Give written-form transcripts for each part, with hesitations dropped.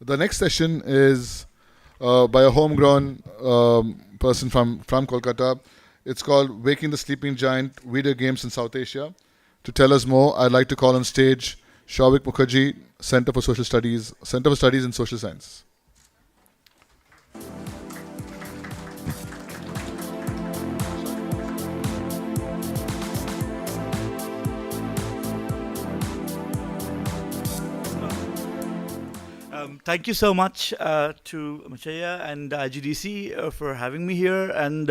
The next session is by a homegrown person from Kolkata. It's called Waking the Sleeping Giant, Video Games in South Asia. To tell us more, I'd like to call on stage Souvik Mukherjee, Center for Studies in Social Science. Thank you so much to Machaya and IGDC for having me here, and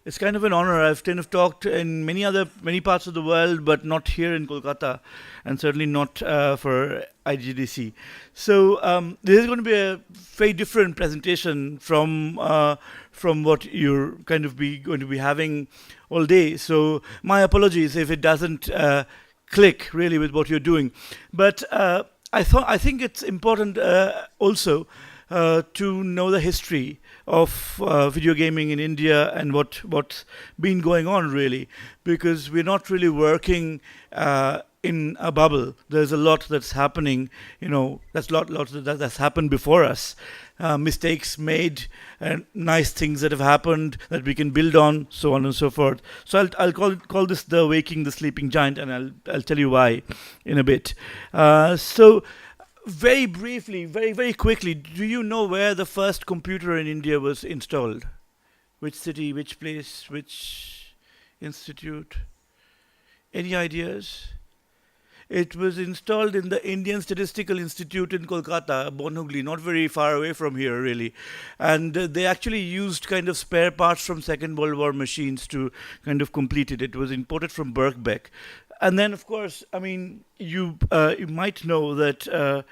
it's kind of an honor. I've kind of talked in many parts of the world, but not here in Kolkata, and certainly not for IGDC. So this is going to be a very different presentation from what you're going to be having all day. So my apologies if it doesn't click really with what you're doing, but. I think it's important also to know the history of video gaming in India and what's been going on really, because we're not really working in a bubble. There's a lot that's happening, that's that's happened before us. Mistakes made, and nice things that have happened that we can build on, so on and so forth. So I'll call this the Waking the Sleeping Giant, and I'll tell you why in a bit. So very briefly, very quickly, do you know where the first computer in India was installed? Which city, which place, which institute? Any ideas? It was installed in the Indian Statistical Institute in Kolkata, Bonhugli, not very far away from here, really. And they actually used kind of spare parts from Second World War machines to kind of complete it. It was imported from Birkbeck. And then, of course, I mean, you might know that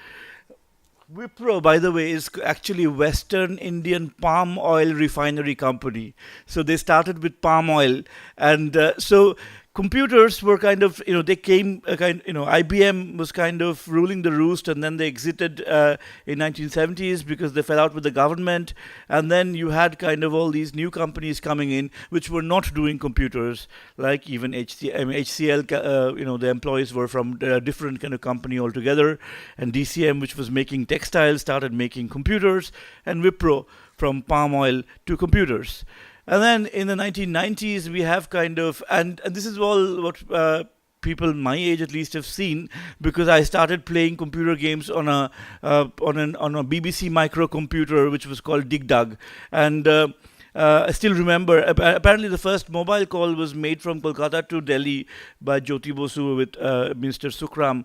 Wipro, by the way, is actually Western Indian Palm Oil Refinery Company. So they started with palm oil. And so computers were kind of, they came, IBM was kind of ruling the roost, and then they exited in 1970s because they fell out with the government. And then you had kind of all these new companies coming in, which were not doing computers, like even HCL, the employees were from a different kind of company altogether. And DCM, which was making textiles, started making computers, and Wipro from palm oil to computers. And then in the 1990s, we have kind of, and this is all what people my age at least have seen, because I started playing computer games on a BBC microcomputer, which was called Dig Dug, and I still remember. Apparently, the first mobile call was made from Kolkata to Delhi by Jyoti Bosu with Minister Sukram.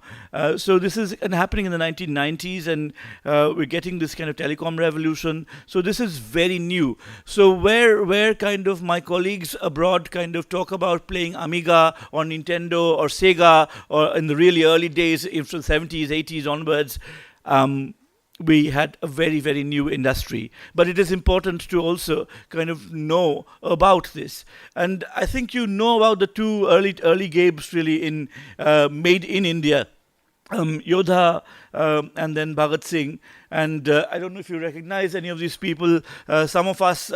So this is happening in the 1990s, and we're getting this kind of telecom revolution. So this is very new. So where kind of my colleagues abroad kind of talk about playing Amiga or Nintendo or Sega, or in the really early days, from the 70s, 80s onwards. We had a very new industry, but it is important to also kind of know about this. And I think you know about the two early games really in made in India, Yodha and then Bhagat Singh. And I don't know if you recognize any of these people. Some of us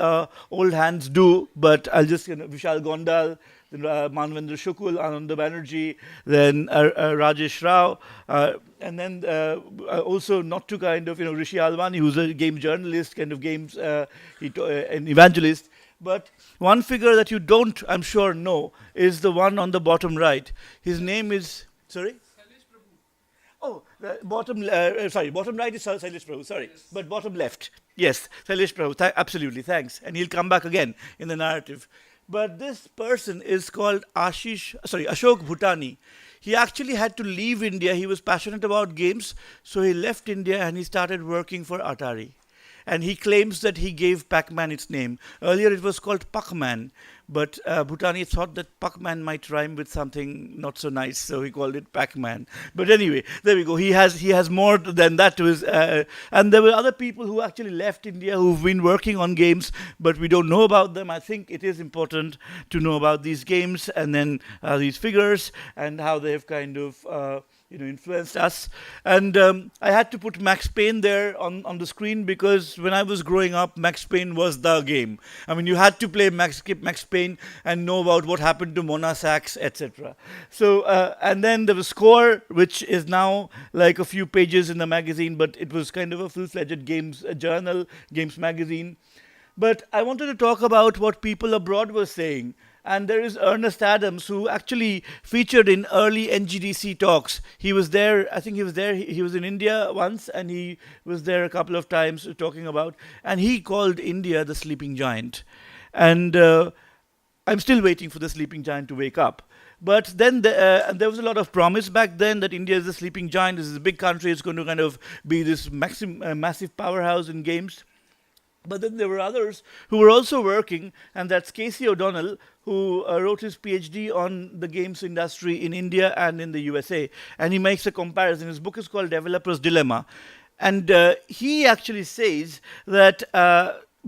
old hands do, but I'll just Vishal Gondal, then Manvendra Shukul, Ananda Banerjee, then Rajesh Rao, and then also not to kind of, Rishi Alwani, who's a game journalist, kind of games, an evangelist. But one figure that you don't, I'm sure, know is the one on the bottom right. His name is, sorry? Oh, bottom right is Sailesh Prabhu, sorry. Yes. But bottom left, yes, Sailesh Prabhu, absolutely, thanks. And he'll come back again in the narrative. But this person is called Ashok Bhutani. He actually had to leave India. He was passionate about games, so he left India and he started working for Atari. And he claims that he gave Pac-Man its name. Earlier it was called Puck-Man, but Bhutani thought that Puck-Man might rhyme with something not so nice, so he called it Pac-Man. But anyway, there we go. He has more than that to his. And there were other people who actually left India who've been working on games, but we don't know about them. I think it is important to know about these games and then these figures and how they have kind of influenced us. And I had to put Max Payne there on the screen because when I was growing up, Max Payne was the game. I mean, you had to play Max Payne and know about what happened to Mona Sachs, etc. So, and then there was Score, which is now like a few pages in the magazine, but it was kind of a full-fledged games journal, games magazine. But I wanted to talk about what people abroad were saying. And there is Ernest Adams, who actually featured in early NGDC talks. He was there, I think he was there, he was in India once, and he was there a couple of times talking about, and he called India the sleeping giant. And I'm still waiting for the sleeping giant to wake up. But then there was a lot of promise back then that India is a sleeping giant. This is a big country. It's going to kind of be this massive powerhouse in games. But then there were others who were also working, and that's Casey O'Donnell, who wrote his PhD on the games industry in India and in the USA. And he makes a comparison. His book is called Developer's Dilemma. And he actually says that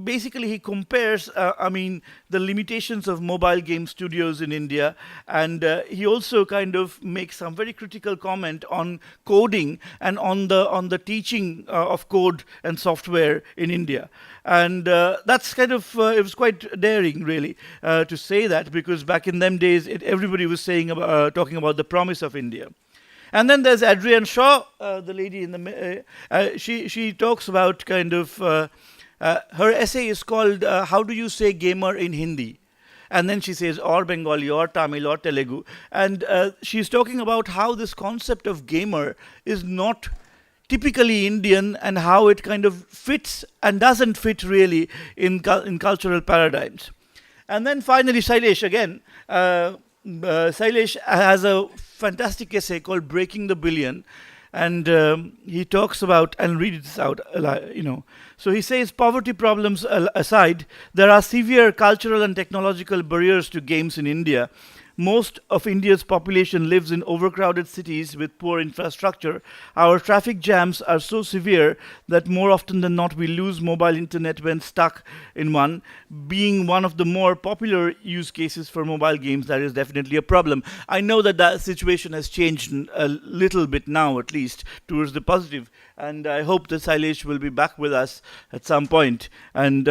basically he compares, the limitations of mobile game studios in India, and he also kind of makes some very critical comment on coding and on the teaching of code and software in India. And that's kind of it was quite daring, really, to say that, because back in them days, everybody was saying talking about the promise of India. And then there's Adrienne Shaw, the lady in the she talks about kind of her essay is called "How Do You Say Gamer in Hindi?" And then she says or Bengali or Tamil or Telugu, and she's talking about how this concept of gamer is not typically Indian and how it kind of fits and doesn't fit really in cultural paradigms. And then finally, Sailesh again. Sailesh has a fantastic essay called "Breaking the Billion," and he talks about, and read this out, So he says, poverty problems aside, there are severe cultural and technological barriers to games in India. Most of India's population lives in overcrowded cities with poor infrastructure. Our traffic jams are so severe that more often than not we lose mobile internet when stuck in one. Being one of the more popular use cases for mobile games, that is definitely a problem. I know that that situation has changed a little bit now, at least, towards the positive. And I hope that Sailesh will be back with us at some point. And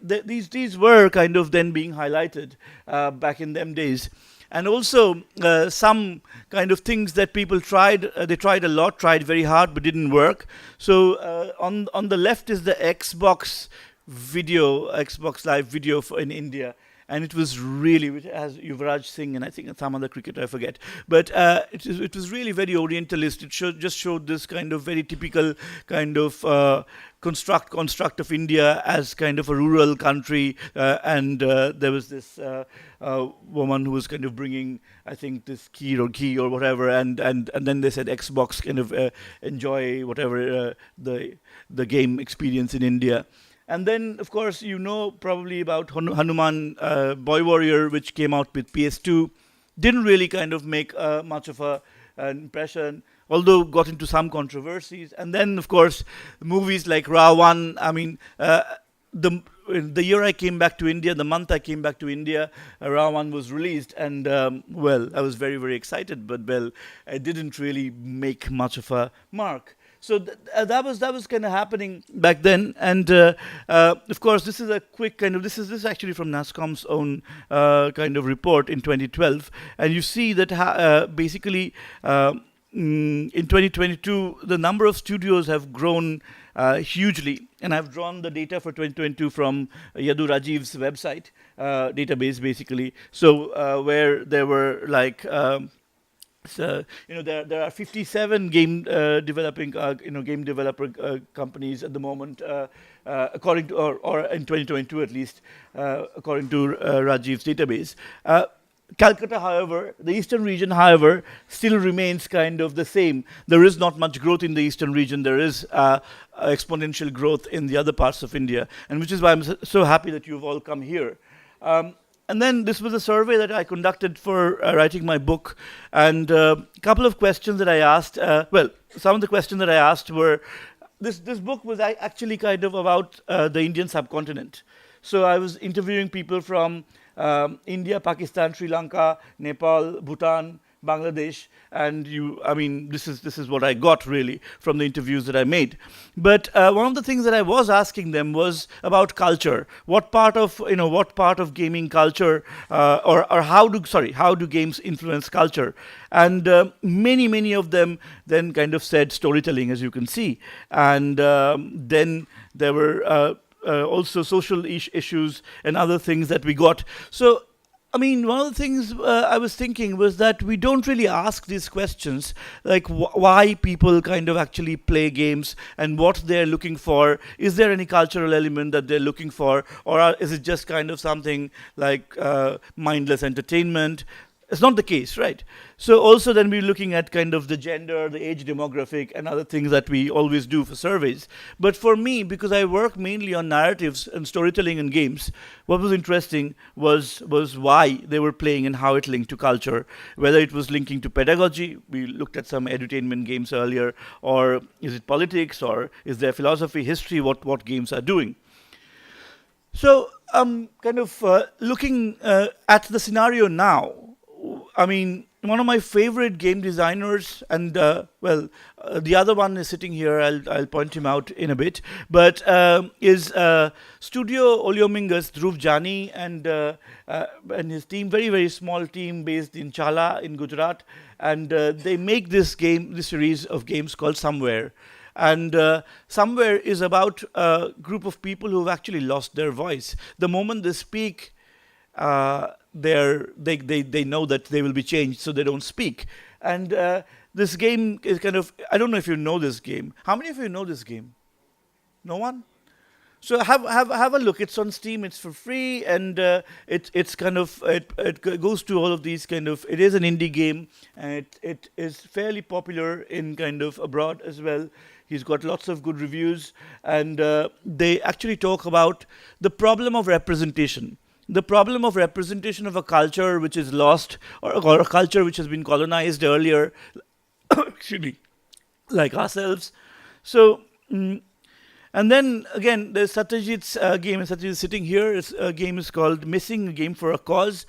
these were kind of then being highlighted back in them days. And also some kind of things that people tried. They tried a lot, tried very hard, but didn't work. So on the left is the Xbox Live video in India. And it was really, it has Yuvraj Singh and I think some other cricketer, I forget. But it was really very Orientalist. It just showed this kind of very typical kind of construct of India as kind of a rural country. And there was this woman who was kind of bringing, I think, this key or whatever. And then they said Xbox kind of enjoy whatever the game experience in India. And then, of course, probably about Hanuman Boy Warrior, which came out with PS2. Didn't really kind of make much of an impression, although got into some controversies. And then, of course, movies like Ravan. I mean, the year I came back to India, the month I came back to India, Ravan was released. And, I was very, very excited. But, it didn't really make much of a mark. So that was kind of happening back then, and of course this is a quick kind of this is actually from NASSCOM's own kind of report in 2012, and you see that basically in 2022 the number of studios have grown hugely, and I've drawn the data for 2022 from Yadu Rajiv's website database basically. So where there were like. So there are 57 game game developer companies at the moment, according to or in 2022 at least, according to Rajiv's database. Calcutta, however, the eastern region, however, still remains kind of the same. There is not much growth in the eastern region. There is exponential growth in the other parts of India, and which is why I'm so happy that you've all come here. And then this was a survey that I conducted for writing my book, and a couple of questions that I asked. Some of the questions that I asked were, this book was actually kind of about the Indian subcontinent. So I was interviewing people from India, Pakistan, Sri Lanka, Nepal, Bhutan, Bangladesh, and this is what I got really from the interviews that I made. But one of the things that I was asking them was about culture. What part of gaming culture, or how do games influence culture? And many of them then kind of said storytelling, as you can see, and then there were also social issues and other things that we got. So one of the things I was thinking was that we don't really ask these questions, like why people kind of actually play games and what they're looking for. Is there any cultural element that they're looking for, or is it just kind of something like mindless entertainment? It's not the case, right? So also then we're looking at kind of the gender, the age demographic, and other things that we always do for surveys. But for me, because I work mainly on narratives and storytelling in games, what was interesting was why they were playing and how it linked to culture, whether it was linking to pedagogy. We looked at some edutainment games earlier, or is it politics, or is there philosophy, history, what games are doing. So kind of looking at the scenario now, one of my favorite game designers, and the other one is sitting here. I'll point him out in a bit. But is Studio Oliomingus Dhruv Jani and his team, very small team based in Chala in Gujarat, and they make this series of games called Somewhere. And Somewhere is about a group of people who have actually lost their voice. The moment they speak, they know that they will be changed, so they don't speak. And this game is kind of, I don't know if you know this game. How many of you know this game? No one? So have a look. It's on Steam. It's for free, and it's kind of it goes to all of these kind of. It is an indie game, and it is fairly popular in kind of abroad as well. He's got lots of good reviews, and they actually talk about the problem of representation. The problem of representation of a culture which is lost, or a culture which has been colonized earlier, excuse me, like ourselves. So, and then again, there's Satyajit's game, and Satyajit is sitting here. A game is called Missing, a Game for a Cause.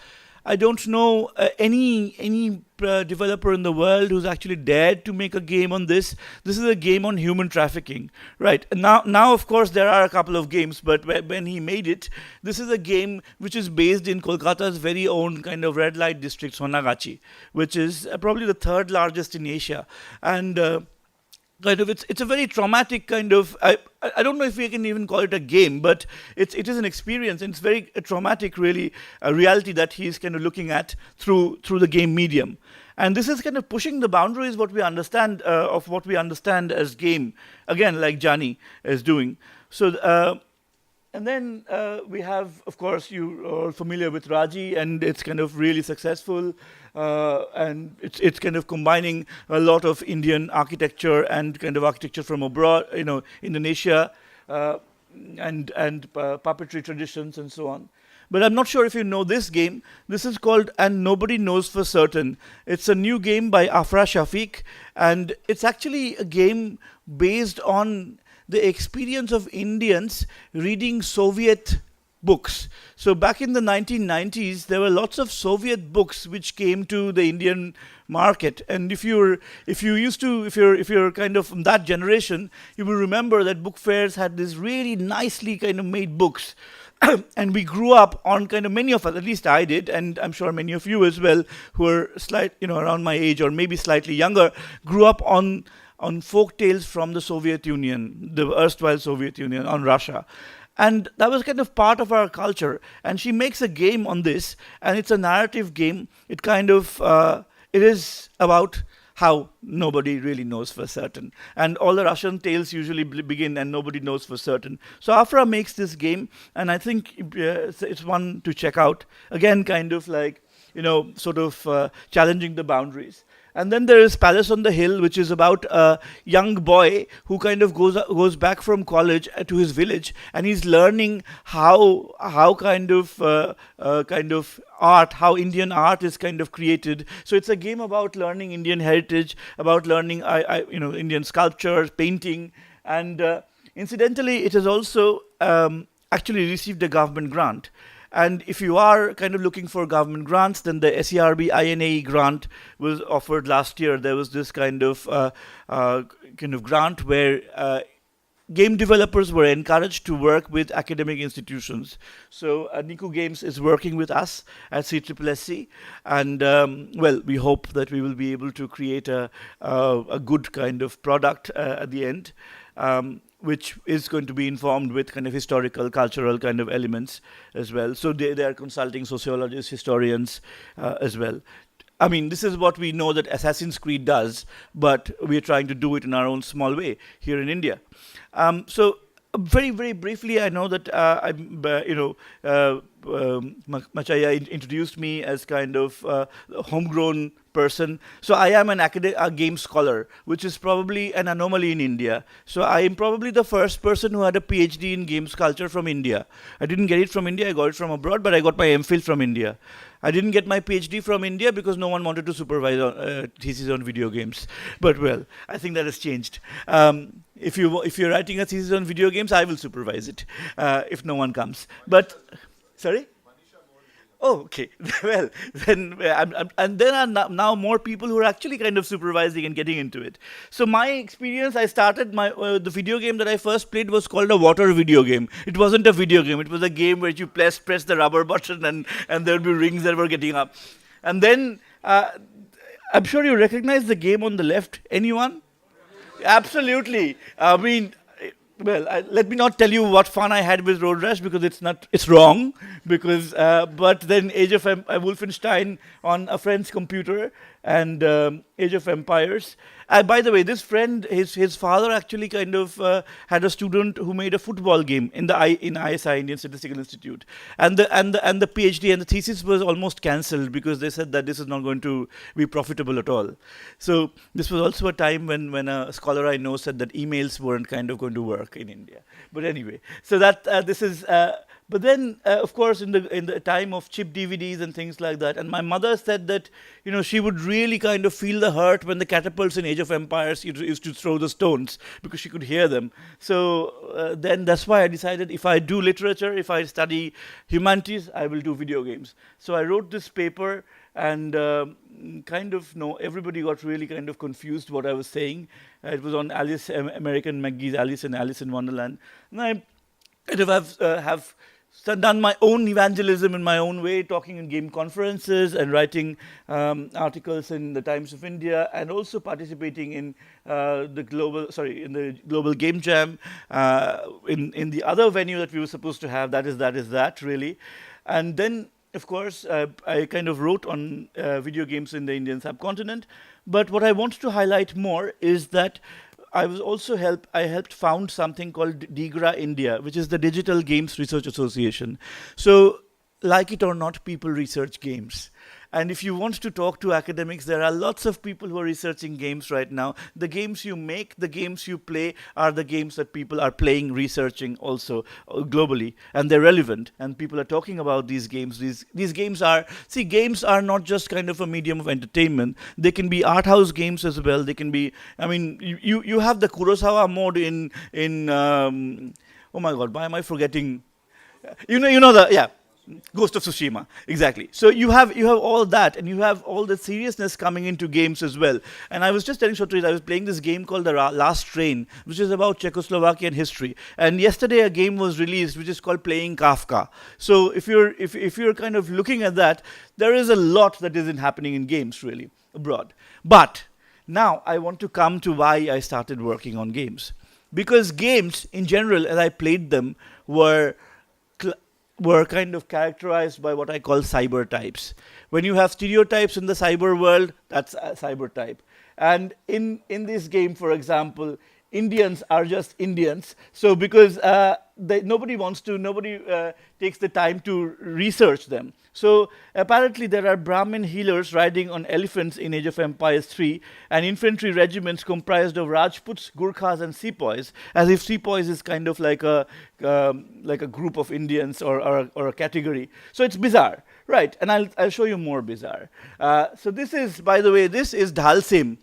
I don't know any developer in the world who's actually dared to make a game on this. This is a game on human trafficking, right? Now, of course, there are a couple of games, but when he made it, this is a game which is based in Kolkata's very own kind of red light district, Sonagachi, which is probably the third largest in Asia, and kind of it's a very traumatic kind of, I don't know if we can even call it a game, but it is an experience, and it's very traumatic, really, a reality that he's kind of looking at through the game medium. And this is kind of pushing the boundaries what we understand of what we understand as game, again, like Jani is doing. So and then we have, of course, you are familiar with Raji, and it's kind of really successful, and it's kind of combining a lot of Indian architecture and kind of architecture from abroad, Indonesia, and puppetry traditions and so on. But I'm not sure if you know this game. This is called And Nobody Knows for Certain. It's a new game by Afra Shafiq, and it's actually a game based on the experience of Indians reading Soviet books. So back in the 1990s, there were lots of Soviet books which came to the Indian market. And if you're kind of from that generation, you will remember that book fairs had these really nicely kind of made books. And we grew up on kind of, many of us, at least I did, and I'm sure many of you as well, who are around my age or maybe slightly younger, grew up on folk tales from the Soviet Union, the erstwhile Soviet Union, on Russia. And that was kind of part of our culture. And she makes a game on this, and it's a narrative game. It kind of, it is about how nobody really knows for certain. And all the Russian tales usually begin, and nobody knows for certain. So Afra makes this game, and I think it's one to check out. Again, kind of like, sort of challenging the boundaries. And then there is Palace on the Hill, which is about a young boy who kind of goes back from college to his village, and he's learning how kind of art, how Indian art is kind of created. So it's a game about learning Indian heritage, about learning Indian sculpture, painting, and incidentally, it has also actually received a government grant. And if you are kind of looking for government grants, then the SERB INAE grant was offered last year. There was this uh, kind of grant where game developers were encouraged to work with academic institutions. So Niku Games is working with us at CSSC, and well, we hope that we will be able to create a good kind of product at the end. Which is going to be informed with kind of historical, cultural kind of elements as well. So they are consulting sociologists, historians as well. I mean, this is what we know that Assassin's Creed does, but we're trying to do it in our own small way here in India. So very, very briefly, I know that Machaya introduced me as kind of a homegrown person. So I am a game scholar, which is probably an anomaly in India. So I am probably the first person who had a PhD in games culture from India. I didn't get it from India, I got it from abroad, but I got my MPhil from India. I didn't get my PhD from India because no one wanted to supervise thesis on video games. But well, I think that has changed. If you're writing a thesis on video games, I will supervise it if no one comes. But sorry. Oh, okay. Well, then, and there are now more people who are actually kind of supervising and getting into it. So my experience, I started the video game that I first played was called a water video game. It wasn't a video game. It was a game where you press the rubber button and there would be rings that were getting up. And then I'm sure you recognize the game on the left. Anyone? Absolutely. I mean, well, let me not tell you what fun I had with Road Rash because it's wrong. Because, but then Wolfenstein on a friend's computer and Age of Empires. By the way, this friend, his father actually kind of had a student who made a football game in ISI, Indian Statistical Institute, and the PhD and the thesis was almost cancelled because they said that this is not going to be profitable at all. So this was also a time when a scholar I know said that emails weren't kind of going to work in India. But anyway, so that this is. But then, of course, in the time of chip DVDs and things like that, and my mother said that she would really kind of feel the hurt when the catapults in Age of Empires used to throw the stones because she could hear them. So then that's why I decided if I do literature, if I study humanities, I will do video games. So I wrote this paper and everybody got really kind of confused what I was saying. It was on American McGee's Alice and Alice in Wonderland, and I kind of have done my own evangelism in my own way, talking in game conferences and writing articles in the Times of India, and also participating in the global game jam in the other venue that we were supposed to have. That is really, and then of course I kind of wrote on video games in the Indian subcontinent. But what I want to highlight more is that I helped found something called DIGRA India, which is the Digital Games Research Association. So, like it or not, people research games. And if you want to talk to academics, there are lots of people who are researching games right now. The games you make, the games you play are the games that people are playing, researching also globally. And they're relevant. And people are talking about these games. These games are not just kind of a medium of entertainment. They can be art house games as well. They can be, I mean, you have the Kurosawa mode in oh my God, why am I forgetting? Yeah. Ghost of Tsushima, exactly. So you have all that, and you have all the seriousness coming into games as well. And I was just telling Shotri, I was playing this game called The Last Train, which is about Czechoslovakian history. And yesterday a game was released which is called Playing Kafka. So if you're kind of looking at that, there is a lot that isn't happening in games really abroad. But now I want to come to why I started working on games, because games in general, as I played them, were kind of characterized by what I call cyber types. When you have stereotypes in the cyber world, that's a cyber type. And in this game, for example, Indians are just Indians. So because nobody takes the time to research them. So apparently there are Brahmin healers riding on elephants in Age of Empires 3, and infantry regiments comprised of Rajputs, Gurkhas, and Sepoys, as if Sepoys is kind of like a group of Indians or a category. So it's bizarre, right? And I'll show you more bizarre. So this is, by the way, this is Dhal Sim.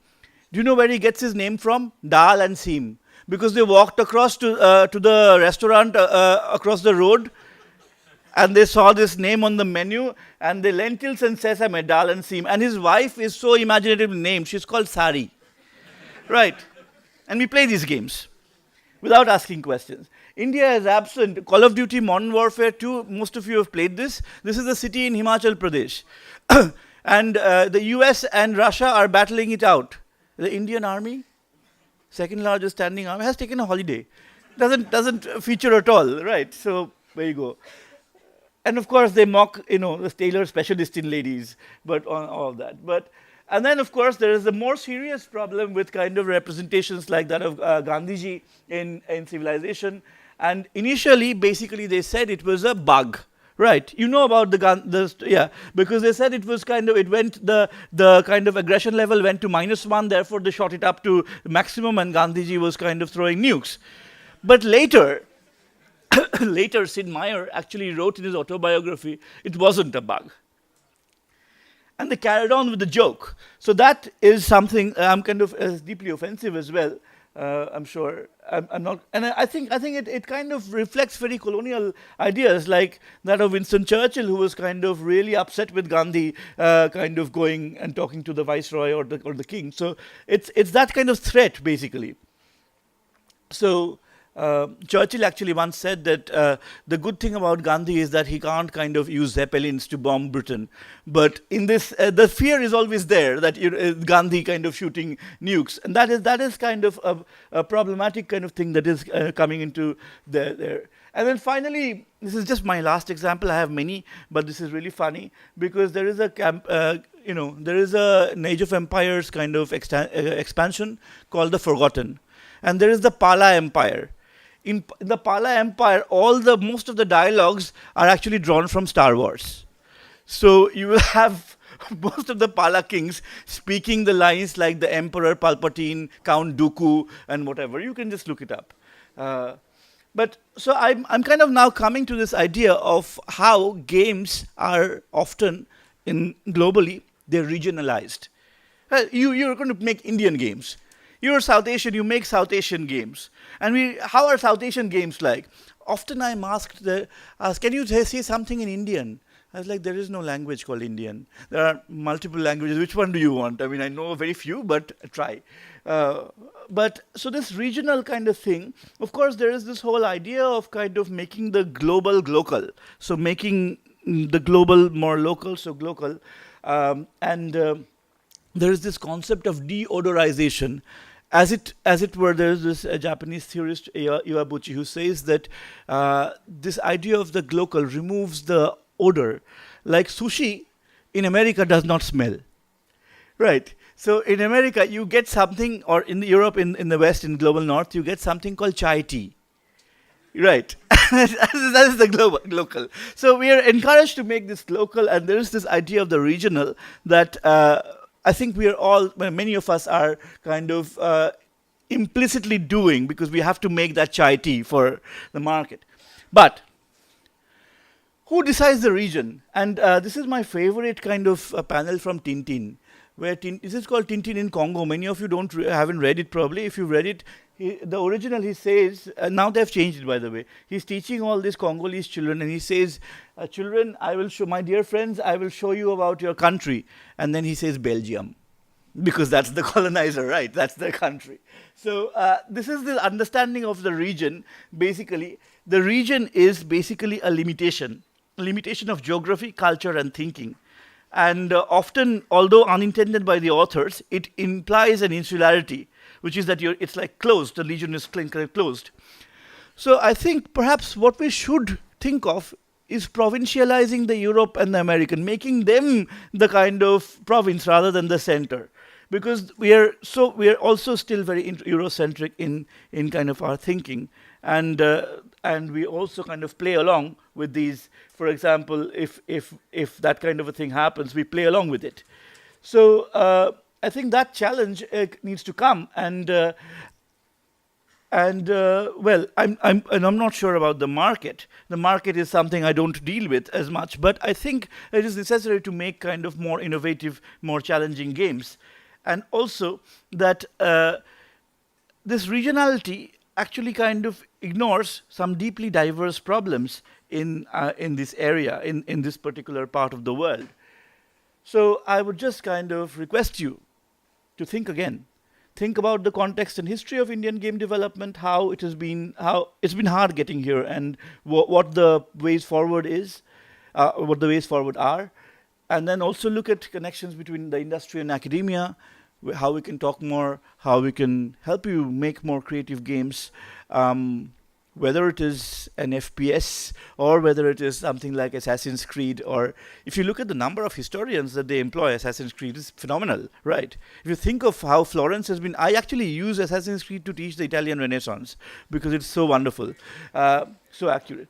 Do you know where he gets his name from? Dal and Sim. Because they walked across to the restaurant across the road. and they saw this name on the menu, and the lentils and sesame, dal and seam. And his wife is so imaginatively named. She's called Sari, right? And we play these games without asking questions. India is absent. Call of Duty Modern Warfare 2, most of you have played this. This is a city in Himachal Pradesh. And the US and Russia are battling it out. The Indian army, second largest standing army, has taken a holiday. Doesn't feature at all, right? So there you go. And of course they mock, the tailor specialist in ladies, but on all of that. And then of course there is a more serious problem with kind of representations like that of Gandhiji in civilization. And initially, basically, they said it was a bug. Right, you know about because they said it was it went, the kind of aggression level went to -1, therefore they shot it up to maximum, and Gandhiji was kind of throwing nukes. But later, Sid Meier actually wrote in his autobiography, it wasn't a bug. And they carried on with the joke. So that is something kind of deeply offensive as well. I'm sure. I'm not, and I think it kind of reflects very colonial ideas, like that of Winston Churchill, who was kind of really upset with Gandhi, kind of going and talking to the viceroy or the king. So it's that kind of threat, basically. So Churchill actually once said that the good thing about Gandhi is that he can't kind of use zeppelins to bomb Britain. But in this, the fear is always there that Gandhi kind of shooting nukes. And that is kind of a problematic kind of thing that is coming into there. And then finally, this is just my last example. I have many, but this is really funny because there is a there is an Age of Empires kind of expansion called The Forgotten. And there is the Pala Empire. In the Pala Empire, most of the dialogues are actually drawn from Star Wars. So you will have most of the Pala kings speaking the lines like the Emperor Palpatine, Count Dooku, and whatever. You can just look it up. But so I'm kind of now coming to this idea of how games are often globally they're regionalized. You're going to make Indian games. You're South Asian, you make South Asian games. And how are South Asian games like? Often I'm asked, can you say something in Indian? I was like, there is no language called Indian. There are multiple languages. Which one do you want? I mean, I know very few, but try. But so this regional kind of thing, of course, there is this whole idea of kind of making the global glocal. So making the global more local, so glocal. There is this concept of deodorization. As it were, there is this Japanese theorist, Iwabuchi, who says that this idea of the glocal removes the odor. Like sushi in America does not smell. Right. So in America, you get something, or in Europe, in the West, in global North, you get something called chai tea. Right. That is the local. So we are encouraged to make this local, and there is this idea of the regional that I think we are all, many of us are kind of implicitly doing because we have to make that chai tea for the market. But who decides the region? And this is my favorite kind of panel from Tintin, where this is called Tintin in Congo. Many of you haven't read it probably. If you've read it, the original, he says, now they've changed it, by the way. He's teaching all these Congolese children, and he says, children, I will show, my dear friends, I will show you about your country. And then he says Belgium, because that's the colonizer, right? That's their country. So this is the understanding of the region. Basically, the region is basically a limitation of geography, culture, and thinking. And often, although unintended by the authors, it implies an insularity, which is that it's like closed, the region is closed. So I think perhaps what we should think of is provincializing the Europe and the American, making them the kind of province rather than the center. Because we are also still very Eurocentric in kind of our thinking. And we also kind of play along with these. For example, if that kind of a thing happens, we play along with it. So I think that challenge needs to come, well, I'm not sure about the market. The market is something I don't deal with as much, but I think it is necessary to make kind of more innovative, more challenging games, and also that this regionality actually kind of ignores some deeply diverse problems in this area, in this particular part of the world. So I would just kind of request you to think again. Think about the context and history of Indian game development, how it's been hard getting here, and what the ways forward what the ways forward are, and then also look at connections between the industry and academia, how we can talk more, how we can help you make more creative games, whether it is an FPS or whether it is something like Assassin's Creed. Or if you look at the number of historians that they employ, Assassin's Creed is phenomenal, right? If you think of how Florence has been, I actually use Assassin's Creed to teach the Italian Renaissance because it's so wonderful, so accurate.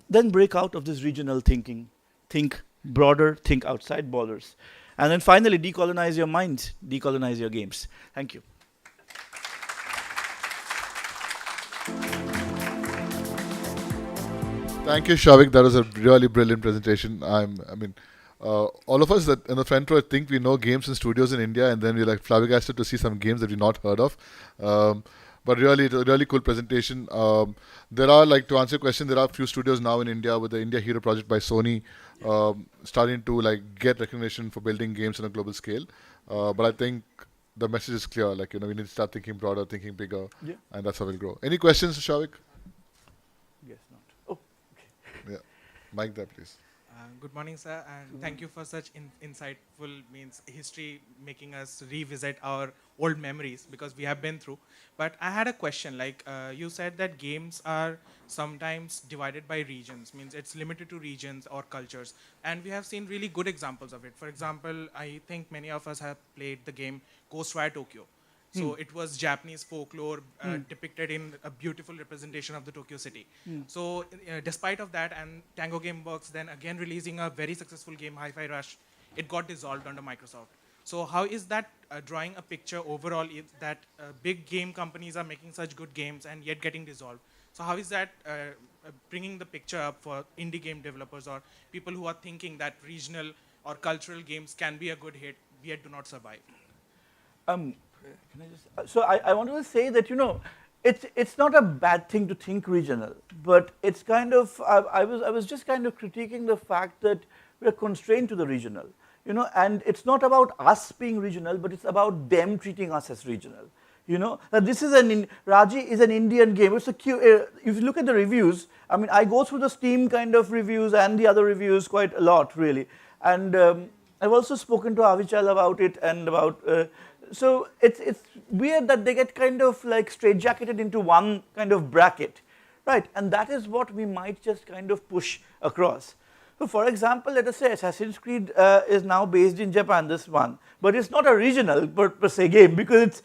Then break out of this regional thinking. Think broader, think outside borders. And then finally, decolonize your minds, decolonize your games. Thank you. Thank you, Shavik. That was a really brilliant presentation. All of us that in the front row think we know games and studios in India, and then we're like flabbergasted to see some games that we've not heard of. But really, it's a really cool presentation. There are, like, to answer your question, there are a few studios now in India with the India Hero project by Sony, starting to like get recognition for building games on a global scale. But I think the message is clear. Like, we need to start thinking broader, thinking bigger, Yeah. and that's how we'll grow. Any questions, Shavik? Guess not. Oh, Yeah, mic there, please. Good morning, sir, and thank you for such insightful history, making us revisit our old memories because we have been through. But I had a question. Like you said that games are sometimes divided by regions, means it's limited to regions or cultures, and we have seen really good examples of it. For example, I think many of us have played the game Ghostwire Tokyo. So it was Japanese folklore depicted in a beautiful representation of the Tokyo city. So despite of that, and Tango Gameworks then again releasing a very successful game, Hi-Fi Rush, it got dissolved under Microsoft. So how is that drawing a picture overall is that big game companies are making such good games and yet getting dissolved? So how is that bringing the picture up for indie game developers or people who are thinking that regional or cultural games can be a good hit, yet do not survive? Can I just, so I wanted to say that, it's not a bad thing to think regional, but it's kind of, I was just kind of critiquing the fact that we're constrained to the regional, and it's not about us being regional, but it's about them treating us as regional. That this is Raji is an Indian game. It's a cute, if you look at the reviews, I go through the Steam kind of reviews and the other reviews quite a lot, really. And I've also spoken to Avichal about it and about, so it's weird that they get kind of like straitjacketed into one kind of bracket, right? And that is what we might just kind of push across. So for example, let us say Assassin's Creed is now based in Japan, this one, but it's not a regional per se game because it's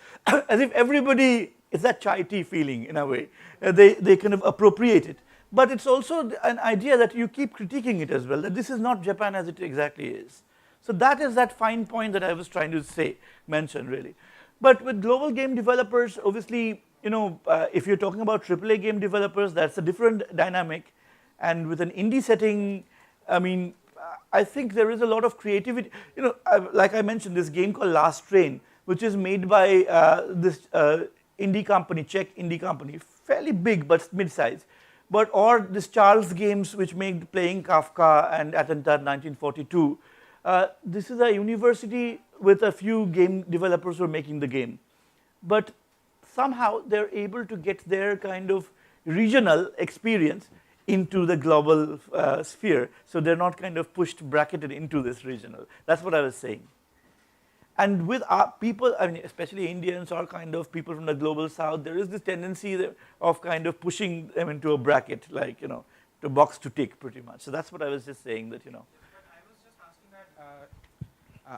as if everybody, it's that chai tea feeling in a way. They kind of appropriate it. But it's also an idea that you keep critiquing it as well, that this is not Japan as it exactly is. So that is that fine point that I was trying to mention really. But with global game developers, obviously, if you're talking about AAA game developers, that's a different dynamic. And with an indie setting, I think there is a lot of creativity. Like I mentioned, this game called Last Train, which is made by this indie company, Czech indie company, fairly big but mid-size. Or this Charles Games, which made Playing Kafka and Attentat 1942. This is a university with a few game developers who are making the game. But somehow they're able to get their kind of regional experience into the global sphere. So they're not kind of bracketed into this regional. That's what I was saying. And with our people, especially Indians or kind of people from the global south, there is this tendency of kind of pushing them into a bracket, like, to box to tick pretty much. So that's what I was just saying that,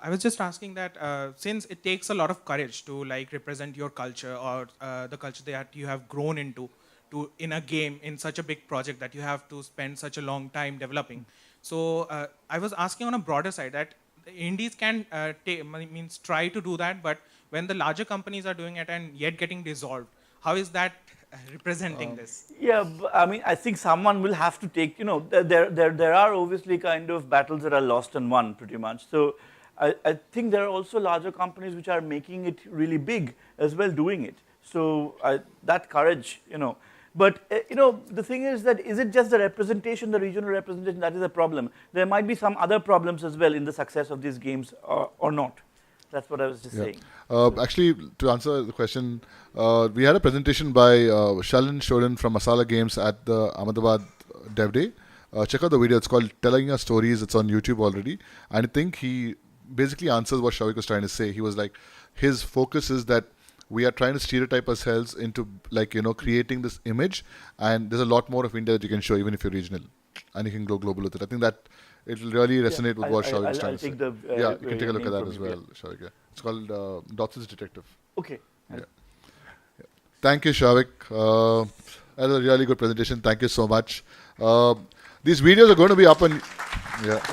I was just asking that since it takes a lot of courage to represent your culture or the culture that you have grown into in a game in such a big project that you have to spend such a long time developing. So I was asking on a broader side that indies can try to do that, but when the larger companies are doing it and yet getting dissolved, how is that representing this? Yeah, I think someone will have to take, there are obviously kind of battles that are lost and won pretty much. So I think there are also larger companies which are making it really big as well, doing it. So that courage, But the thing is that is it just the representation, the regional representation, that is a problem? There might be some other problems as well in the success of these games, or not. That's what I was just saying. Actually, to answer the question, we had a presentation by Shalan Shodan from Masala Games at the Ahmedabad Dev Day. Check out the video. It's called Telling Us Stories. It's on YouTube already. And I think he basically answers what Souvik was trying to say. He was like, his focus is that we are trying to stereotype ourselves into creating this image, and there's a lot more of India that you can show even if you're regional, and you can go global with it. I think that it will really resonate with what Souvik is trying to say. You can take a look at that as well, Souvik. Yeah. It's called Dotson's Detective. Okay. Yeah. Thank you, Souvik. That was a really good presentation. Thank you so much. These videos are going to be up on... Yeah.